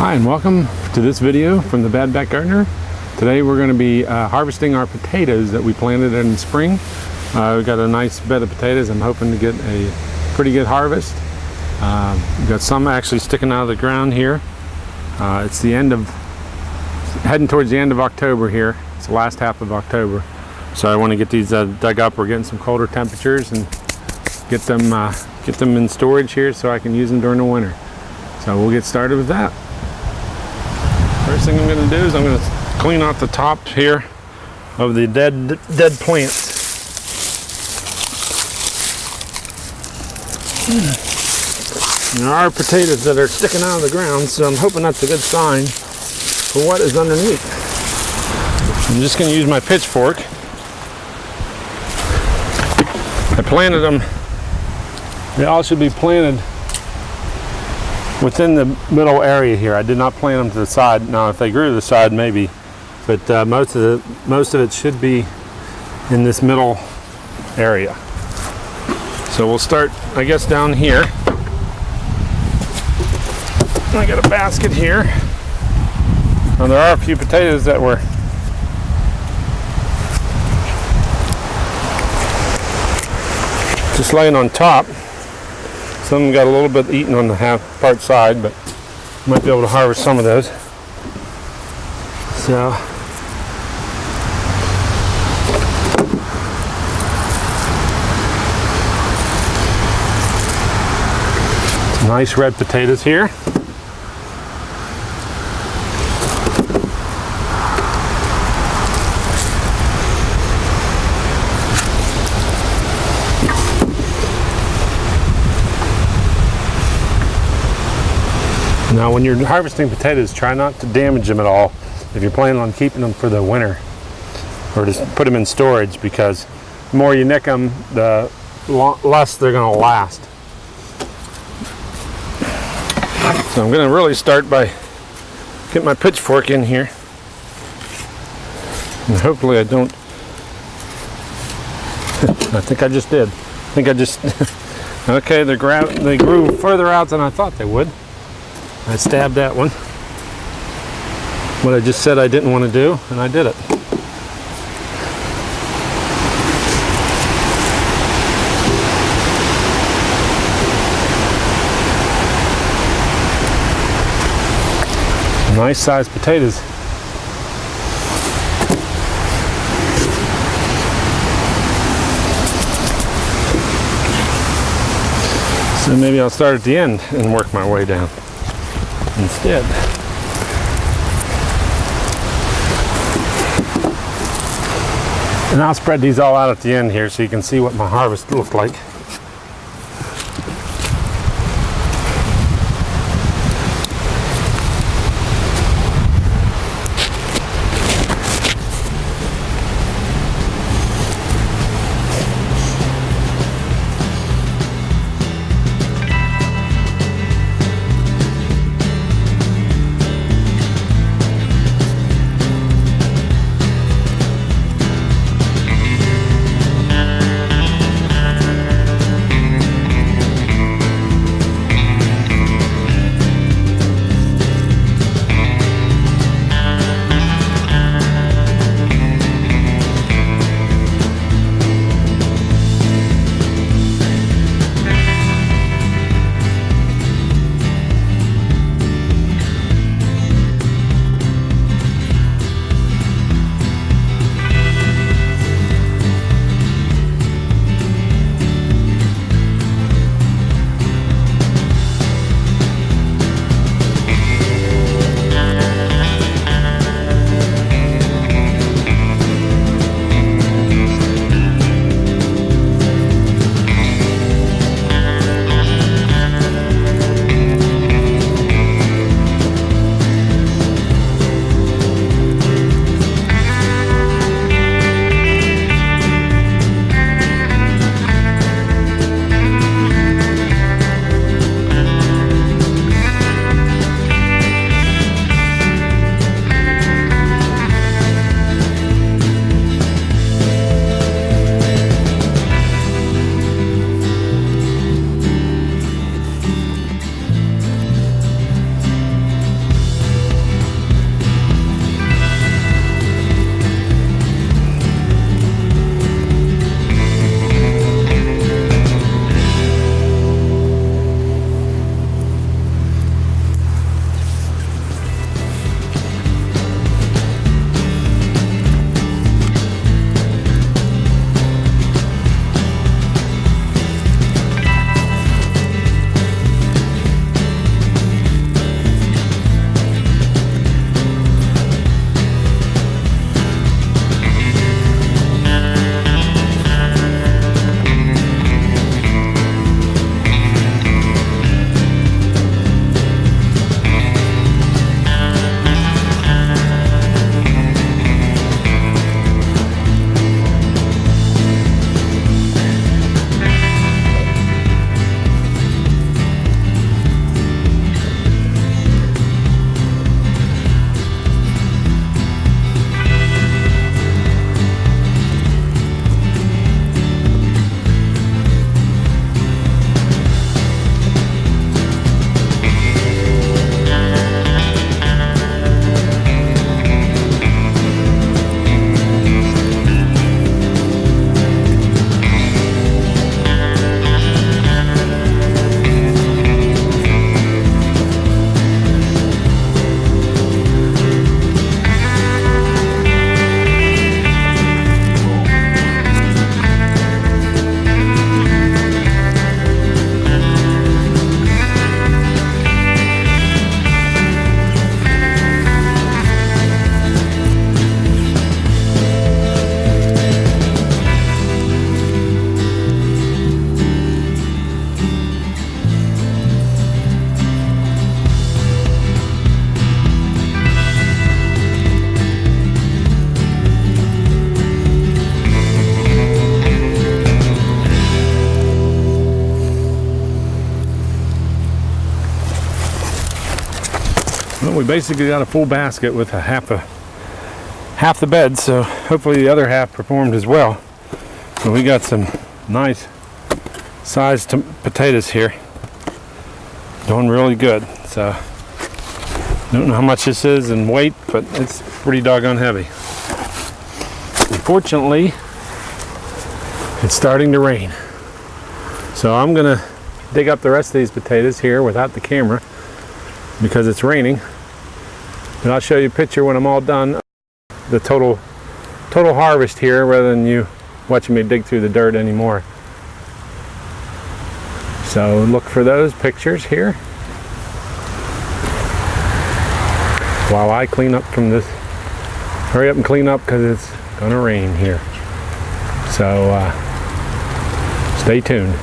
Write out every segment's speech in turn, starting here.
Hi and welcome to this video from the Bad Back Gardener. Today we're going to be harvesting our potatoes that we planted in spring. We've got a nice bed of potatoes. I'm hoping to get a pretty good harvest. We've got some actually sticking out of the ground here. It's the end of, heading towards the end of October here. It's the last half of October. So I want to get these dug up. We're getting some colder temperatures and get them in storage here so I can use them during the winter. So we'll get started with that. First thing I'm going to do is I'm going to clean out the top here of the dead plants. There are potatoes that are sticking out of the ground, so I'm hoping that's a good sign for what is underneath. I'm just going to use my pitchfork. I planted them. They all should be planted within the middle area here. I did not plant them to the side. Now, if they grew to the side, maybe, but most of it should be in this middle area. So we'll start, I guess, down here. I got a basket here. Now there are a few potatoes that were just laying on top. Some got a little bit eaten on the half part side, but might be able to harvest some of those. So some nice red potatoes here. Now when you're harvesting potatoes, try not to damage them at all if you're planning on keeping them for the winter, or just put them in storage, because the more you nick them, the less they're going to last. So I'm going to really start by getting my pitchfork in here, and hopefully I don't. I think I just did. I think I just okay, they grew further out than I thought they would. I stabbed that one. What I just said I didn't want to do, and I did it. Nice sized potatoes. So maybe I'll start at the end and work my way down instead. And I'll spread these all out at the end here so you can see what my harvest looked like. Well, we basically got a full basket with half the bed, so hopefully the other half performed as well. So we got some nice sized potatoes here, doing really good. So don't know how much this is in weight, but it's pretty doggone heavy. Unfortunately, it's starting to rain, so I'm gonna dig up the rest of these potatoes here without the camera because it's raining. And I'll show you a picture when I'm all done, the total harvest here, rather than you watching me dig through the dirt anymore. So look for those pictures here while I clean up from this. Hurry up and clean up because it's gonna rain here. So stay tuned.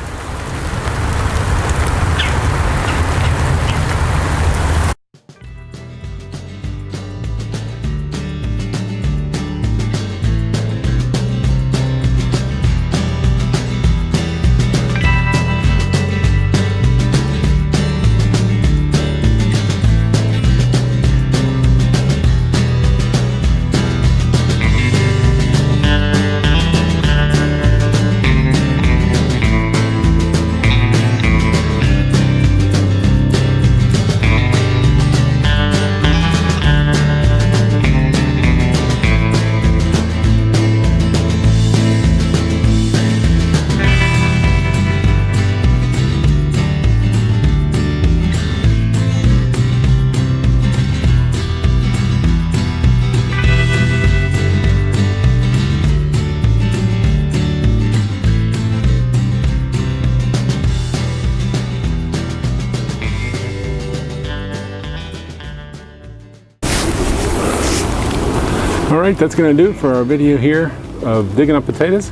Alright, that's going to do it for our video here of digging up potatoes.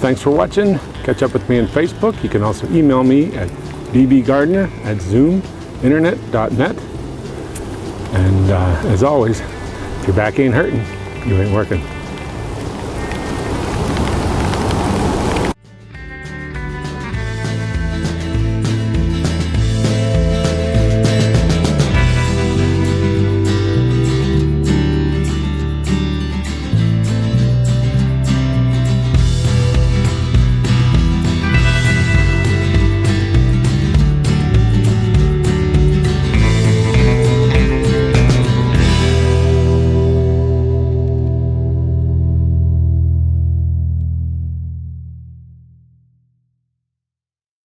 Thanks for watching. Catch up with me on Facebook. You can also email me at bbgardner@zoominternet.net. And as always, if your back ain't hurting, you ain't working.